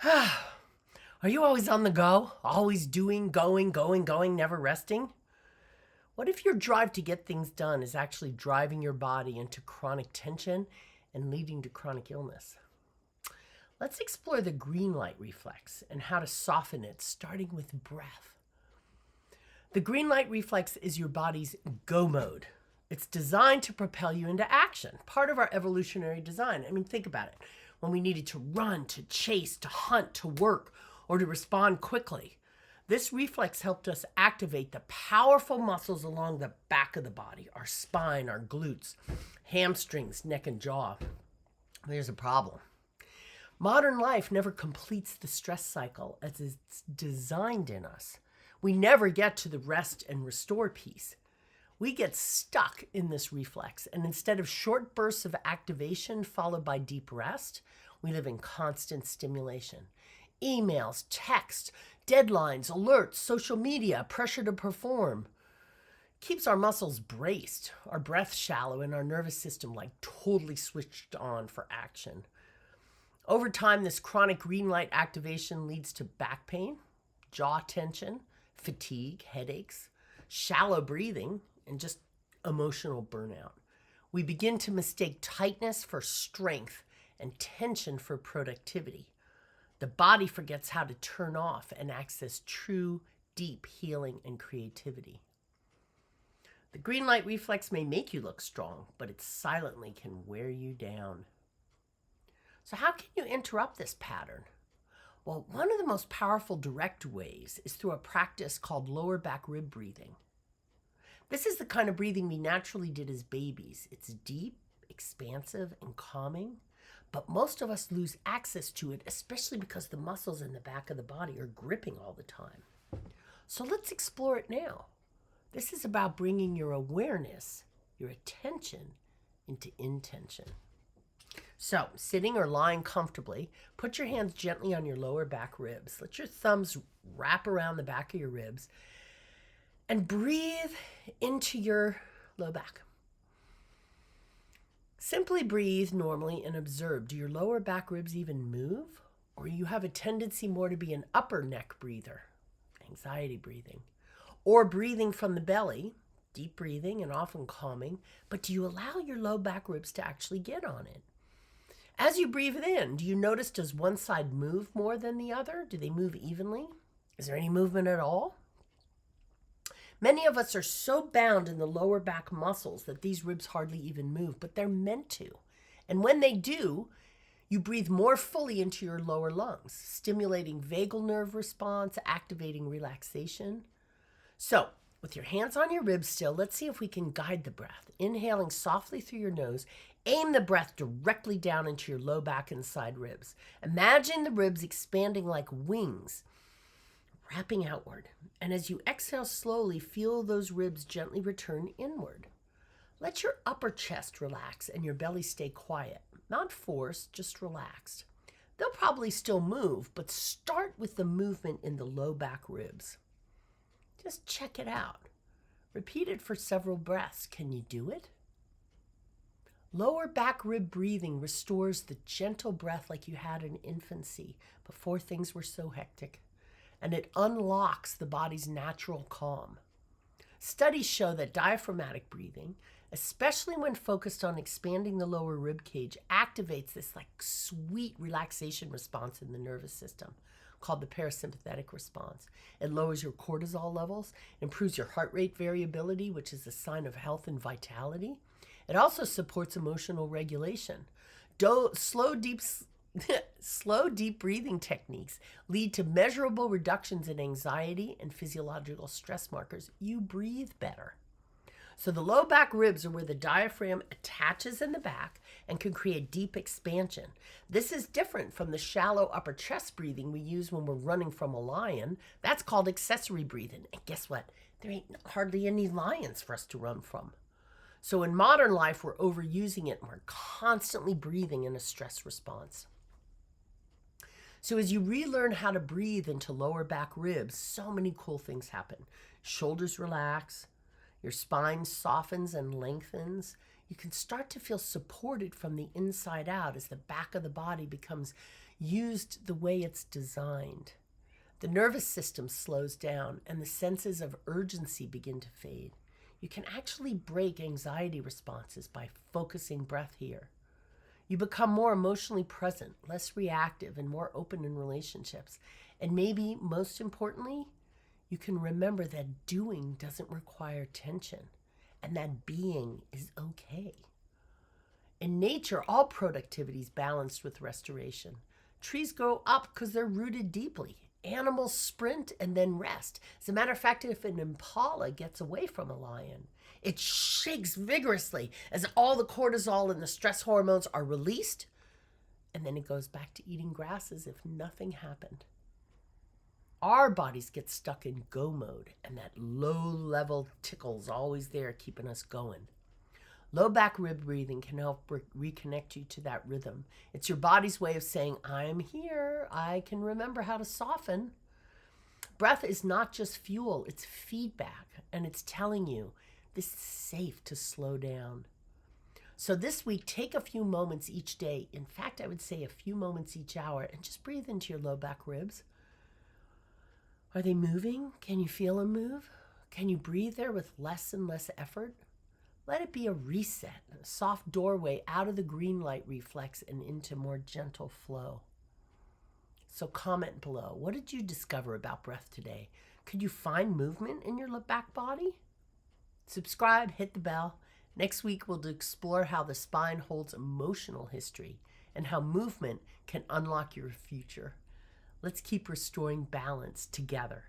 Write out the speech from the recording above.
Are you always on the go? Always doing, going, never resting? What if your drive to get things done is actually driving your body into chronic tension and leading to chronic illness? Let's explore the green light reflex and how to soften it, starting with breath. The green light reflex is your body's go mode. It's designed to propel you into action, part of our evolutionary design. I mean, think about it. When we needed to run, to chase, to hunt, to work, or to respond quickly, this reflex helped us activate the powerful muscles along the back of the body, our spine, our glutes, hamstrings, neck, and jaw. There's a problem. Modern life never completes the stress cycle as it's designed in us. We never get to the rest and restore piece. We get stuck in this reflex, and instead of short bursts of activation followed by deep rest, we live in constant stimulation. Emails, text, deadlines, alerts, social media, pressure to perform. Keeps our muscles braced, our breath shallow, and our nervous system like totally switched on for action. Over time, this chronic green light activation leads to back pain, jaw tension, fatigue, headaches, shallow breathing, and just emotional burnout. We begin to mistake tightness for strength and tension for productivity. The body forgets how to turn off and access true, deep healing and creativity. The green light reflex may make you look strong, but it silently can wear you down. So how can you interrupt this pattern? Well, one of the most powerful direct ways is through a practice called lower back rib breathing. This is the kind of breathing we naturally did as babies. It's deep, expansive, and calming, but most of us lose access to it, especially because the muscles in the back of the body are gripping all the time. So let's explore it now. This is about bringing your awareness, your attention, into intention. So, sitting or lying comfortably, put your hands gently on your lower back ribs. Let your thumbs wrap around the back of your ribs and breathe into your low back. Simply breathe normally and observe. Do your lower back ribs even move? Or you have a tendency more to be an upper neck breather, anxiety breathing, or breathing from the belly, deep breathing and often calming, but do you allow your low back ribs to actually get on it? As you breathe in, do you notice, does one side move more than the other? Do they move evenly? Is there any movement at all? Many of us are so bound in the lower back muscles that these ribs hardly even move, but they're meant to. And when they do, you breathe more fully into your lower lungs, stimulating vagal nerve response, activating relaxation. So, with your hands on your ribs still, let's see if we can guide the breath. Inhaling softly through your nose, aim the breath directly down into your low back and side ribs. Imagine the ribs expanding like wings, wrapping outward. And as you exhale slowly, feel those ribs gently return inward. Let your upper chest relax and your belly stay quiet. Not forced, just relaxed. They'll probably still move, but start with the movement in the low back ribs. Just check it out. Repeat it for several breaths. Can you do it? Lower back rib breathing restores the gentle breath like you had in infancy before things were so hectic, and it unlocks the body's natural calm. Studies show that diaphragmatic breathing, especially when focused on expanding the lower rib cage, activates this like sweet relaxation response in the nervous system called the parasympathetic response. It lowers your cortisol levels, improves your heart rate variability, which is a sign of health and vitality. It also supports emotional regulation. Slow, deep breathing techniques lead to measurable reductions in anxiety and physiological stress markers. You breathe better. So the low back ribs are where the diaphragm attaches in the back and can create deep expansion. This is different from the shallow upper chest breathing we use when we're running from a lion. That's called accessory breathing. And guess what? There ain't hardly any lions for us to run from. So in modern life, we're overusing it and we're constantly breathing in a stress response. So as you relearn how to breathe into lower back ribs, so many cool things happen. Shoulders relax, your spine softens and lengthens. You can start to feel supported from the inside out as the back of the body becomes used the way it's designed. The nervous system slows down and the senses of urgency begin to fade. You can actually break anxiety responses by focusing breath here. You become more emotionally present, less reactive, and more open in relationships. And maybe most importantly, you can remember that doing doesn't require tension and that being is okay. In nature, all productivity is balanced with restoration. Trees grow up because they're rooted deeply. Animals sprint and then rest. As a matter of fact, if an impala gets away from a lion, it shakes vigorously as all the cortisol and the stress hormones are released, and then it goes back to eating grass as if nothing happened. Our bodies get stuck in go mode, and that low-level tickle's always there keeping us going. Low back rib breathing can help reconnect you to that rhythm. It's your body's way of saying, I'm here. I can remember how to soften. Breath is not just fuel, it's feedback, and it's telling you this is safe to slow down. So this week, take a few moments each day. In fact, I would say a few moments each hour, and just breathe into your low back ribs. Are they moving? Can you feel them move? Can you breathe there with less and less effort? Let it be a reset, a soft doorway out of the green light reflex and into more gentle flow. So comment below. What did you discover about breath today? Could you find movement in your back body? Subscribe, hit the bell. Next week we'll explore how the spine holds emotional history and how movement can unlock your future. Let's keep restoring balance together.